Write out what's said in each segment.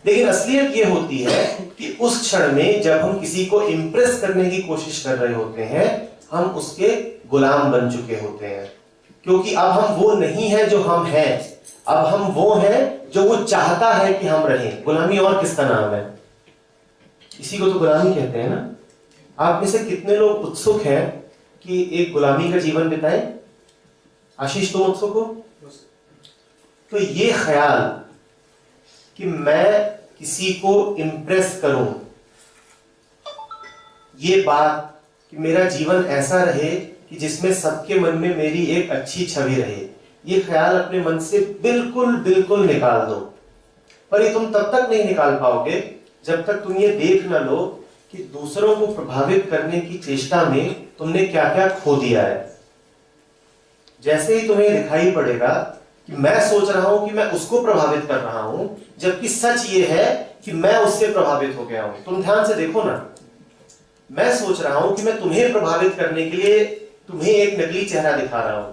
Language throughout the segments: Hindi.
लेकिन असलियत ये होती है कि उस क्षण में जब हम किसी को इंप्रेस करने की कोशिश कर रहे होते हैं, हम उसके गुलाम बन चुके होते हैं, क्योंकि अब हम वो नहीं है जो हम हैं, अब हम वो हैं जो वो चाहता है कि हम रहें। गुलामी और किसका नाम है? इसी को तो गुलामी कहते हैं ना। आप में से कितने लोग उत्सुक हैं कि एक गुलामी का जीवन बिताएं? आशीष, तुम उत्सुक हो? तो ये ख्याल कि मैं किसी को इंप्रेस करूं, ये बात कि मेरा जीवन ऐसा रहे कि जिसमें सबके मन में मेरी एक अच्छी छवि रहे, ये ख्याल अपने मन से बिल्कुल बिल्कुल निकाल दो। पर ये तुम तब तक नहीं निकाल पाओगे जब तक तुम ये देख ना लो कि दूसरों को प्रभावित करने की चेष्टा में तुमने क्या क्या खो दिया है। जैसे ही तुम्हें दिखाई पड़ेगा कि मैं सोच रहा हूं कि मैं उसको प्रभावित कर रहा हूं, जबकि सच ये है कि मैं उससे प्रभावित हो गया हूं। तुम ध्यान से देखो ना, मैं सोच रहा हूं कि मैं तुम्हें प्रभावित करने के लिए तुम्हें एक नकली चेहरा दिखा रहा हूं,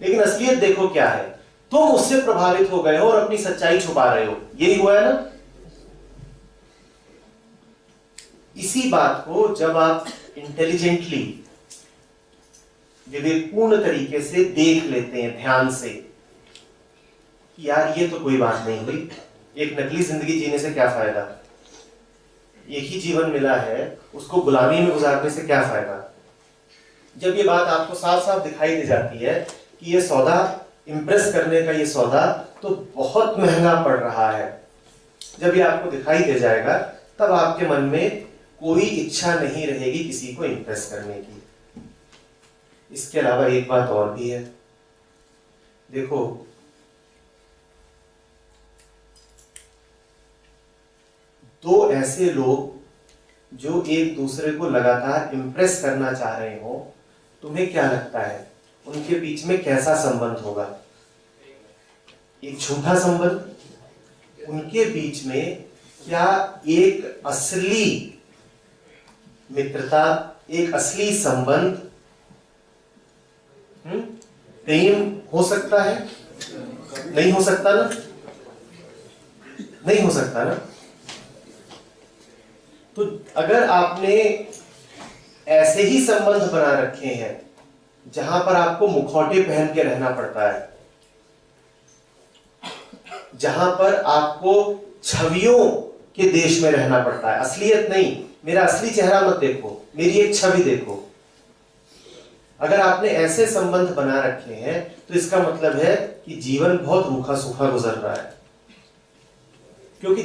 लेकिन असलियत देखो क्या है, तुम उससे प्रभावित हो गए हो और अपनी सच्चाई छुपा रहे हो। यही हुआ है ना। इसी बात को जब आप इंटेलिजेंटली, विवेकपूर्ण तरीके से देख लेते हैं ध्यान से, यार ये तो कोई बात नहीं हुई, एक नकली जिंदगी जीने से क्या फायदा, एक ही जीवन मिला है, उसको गुलामी में गुजारने से क्या फायदा। जब ये बात आपको साफ साफ दिखाई दे जाती है कि ये सौदा, इंप्रेस करने का ये सौदा तो बहुत महंगा पड़ रहा है, जब ये आपको दिखाई दे जाएगा तब आपके मन में कोई इच्छा नहीं रहेगी किसी को इंप्रेस करने की। इसके अलावा एक बात और भी है, देखो दो ऐसे लोग जो एक दूसरे को लगातार इंप्रेस करना चाह रहे हो, तुम्हें क्या लगता है उनके बीच में कैसा संबंध होगा? एक झूठा संबंध? उनके बीच में क्या एक असली मित्रता, एक असली संबंध, प्रेम हो सकता है? नहीं हो सकता ना, नहीं हो सकता ना। तो अगर आपने ऐसे ही संबंध बना रखे हैं जहां पर आपको मुखौटे पहन के रहना पड़ता है, जहां पर आपको छवियों के देश में रहना पड़ता है, असलियत नहीं, मेरा असली चेहरा मत देखो, मेरी एक छवि देखो, अगर आपने ऐसे संबंध बना रखे हैं तो इसका मतलब है कि जीवन बहुत रूखा सूखा गुजर रहा है, क्योंकि